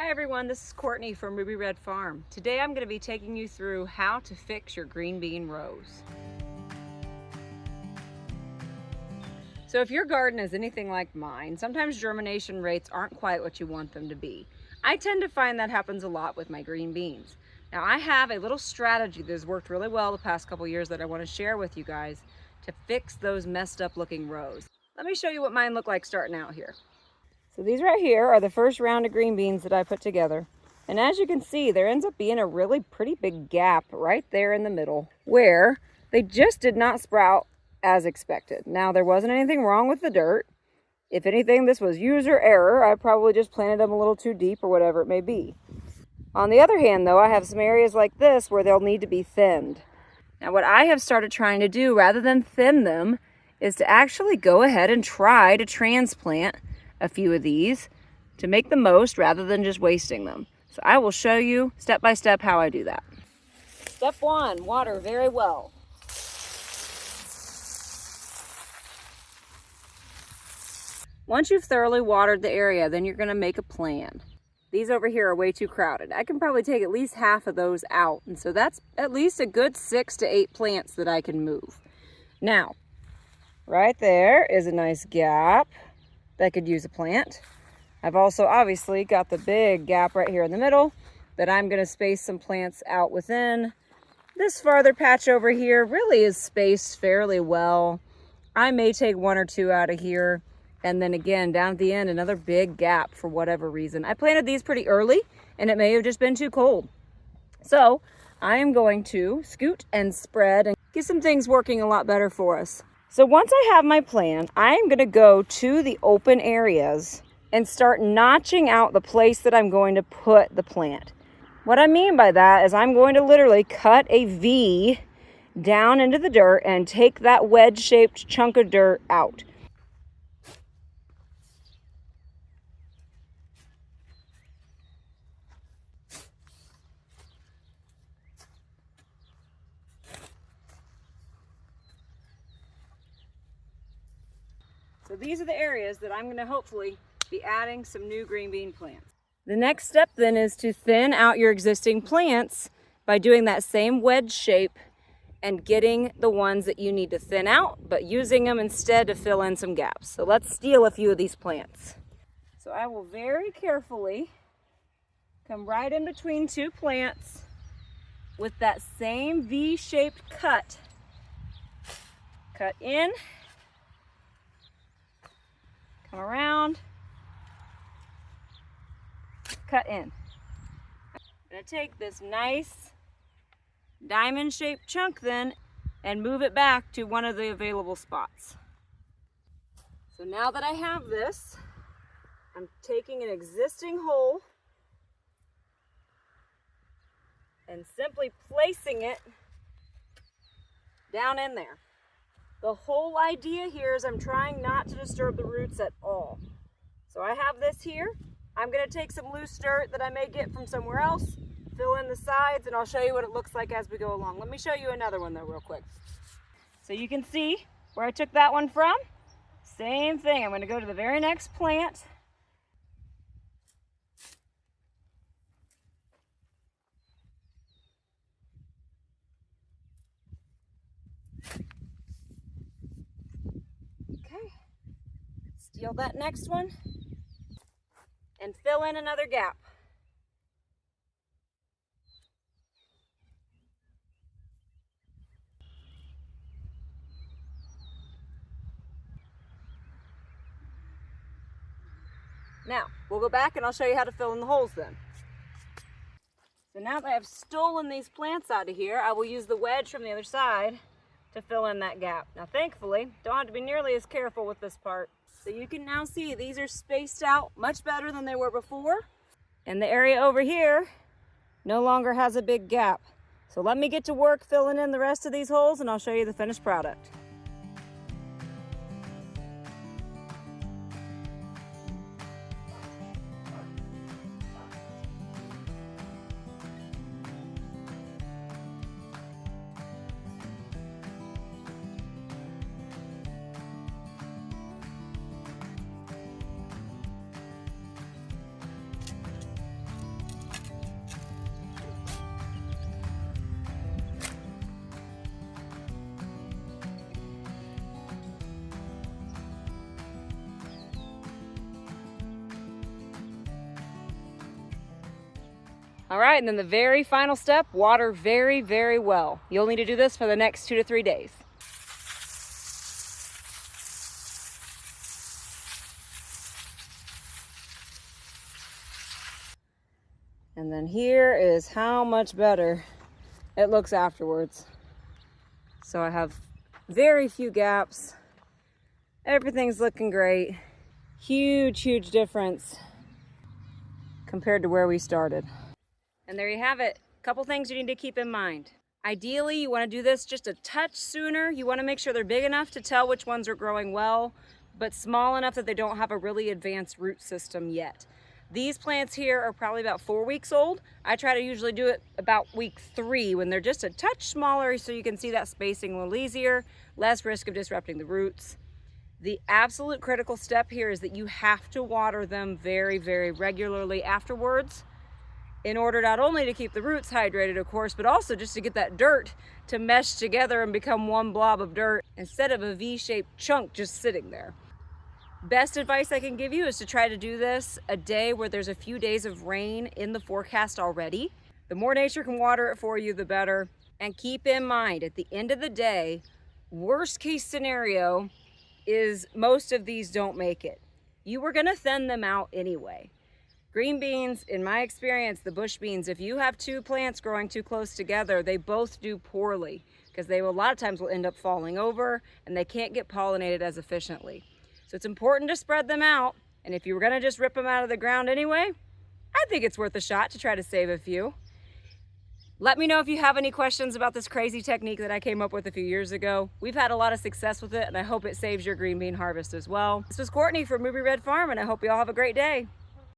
Hi everyone, this is Courtney from Ruby Red Farm. Today I'm going to be taking you through how to fix your green bean rows. So if your garden is anything like mine, sometimes germination rates aren't quite what you want them to be. I tend to find that happens a lot with my green beans. Now I have a little strategy that has worked really well the past couple years that I want to share with you guys to fix those messed up looking rows. Let me show you what mine look like starting out here. So these right here are the first round of green beans that I put together. And as you can see, there ends up being a really pretty big gap right there in the middle where they just did not sprout as expected. Now, there wasn't anything wrong with the dirt. If anything, this was user error. I probably just planted them a little too deep or whatever it may be. On the other hand, though, I have some areas like this where they'll need to be thinned. Now, what I have started trying to do rather than thin them is to actually go ahead and try to transplant a few of these to make the most rather than just wasting them. So I will show you step by step how I do that. Step 1, water very well. Once you've thoroughly watered the area, then you're going to make a plan. These over here are way too crowded. I can probably take at least half of those out, and so that's at least a good 6 to 8 plants that I can move. Now, right there is a nice gap that could use a plant. I've also obviously got the big gap right here in the middle that I'm going to space some plants out within. This farther patch over here really is spaced fairly well. I may take 1 or 2 out of here, and then again down at the end another big gap for whatever reason. I planted these pretty early and it may have just been too cold. So I am going to scoot and spread and get some things working a lot better for us. So once I have my plan, I'm going to go to the open areas and start notching out the place that I'm going to put the plant. What I mean by that is I'm going to literally cut a V down into the dirt and take that wedge-shaped chunk of dirt out. So these are the areas that I'm going to hopefully be adding some new green bean plants. The next step then is to thin out your existing plants by doing that same wedge shape and getting the ones that you need to thin out, but using them instead to fill in some gaps. So let's steal a few of these plants. So I will very carefully come right in between 2 plants with that same V-shaped cut. Cut in, come around, cut in. I'm going to take this nice diamond-shaped chunk then and move it back to one of the available spots. So now that I have this, I'm taking an existing hole and simply placing it down in there. The whole idea here is I'm trying not to disturb the roots at all. So I have this here. I'm going to take some loose dirt that I may get from somewhere else, fill in the sides, and I'll show you what it looks like as we go along. Let me show you another one though real quick. So you can see where I took that one from. Same thing. I'm going to go to the very next plant. Okay. Steal that next one and fill in another gap. Now, we'll go back and I'll show you how to fill in the holes then. So now that I've stolen these plants out of here, I will use the wedge from the other side to fill in that gap. Now thankfully, don't have to be nearly as careful with this part. So you can now see these are spaced out much better than they were before. And the area over here no longer has a big gap. So let me get to work filling in the rest of these holes and I'll show you the finished product. All right, and then the very final step, water very, very well. You'll need to do this for the next 2 to 3 days. And then here is how much better it looks afterwards. So I have very few gaps. Everything's looking great. Huge, huge difference compared to where we started. And there you have it. A couple things you need to keep in mind. Ideally, you want to do this just a touch sooner. You want to make sure they're big enough to tell which ones are growing well, but small enough that they don't have a really advanced root system yet. These plants here are probably about 4 weeks old. I try to usually do it about week 3 when they're just a touch smaller so you can see that spacing a little easier, less risk of disrupting the roots. The absolute critical step here is that you have to water them very, very regularly afterwards in order not only to keep the roots hydrated, of course, but also just to get that dirt to mesh together and become one blob of dirt instead of a V-shaped chunk just sitting there. Best advice I can give you is to try to do this a day where there's a few days of rain in the forecast already. The more nature can water it for you, the better. And keep in mind, at the end of the day, worst case scenario is most of these don't make it. You were gonna thin them out anyway. Green beans, in my experience, the bush beans, if you have 2 plants growing too close together, they both do poorly because they a lot of times will end up falling over and they can't get pollinated as efficiently. So it's important to spread them out. And if you were gonna just rip them out of the ground anyway, I think it's worth a shot to try to save a few. Let me know if you have any questions about this crazy technique that I came up with a few years ago. We've had a lot of success with it and I hope it saves your green bean harvest as well. This was Courtney from Ruby Red Farm and I hope you all have a great day.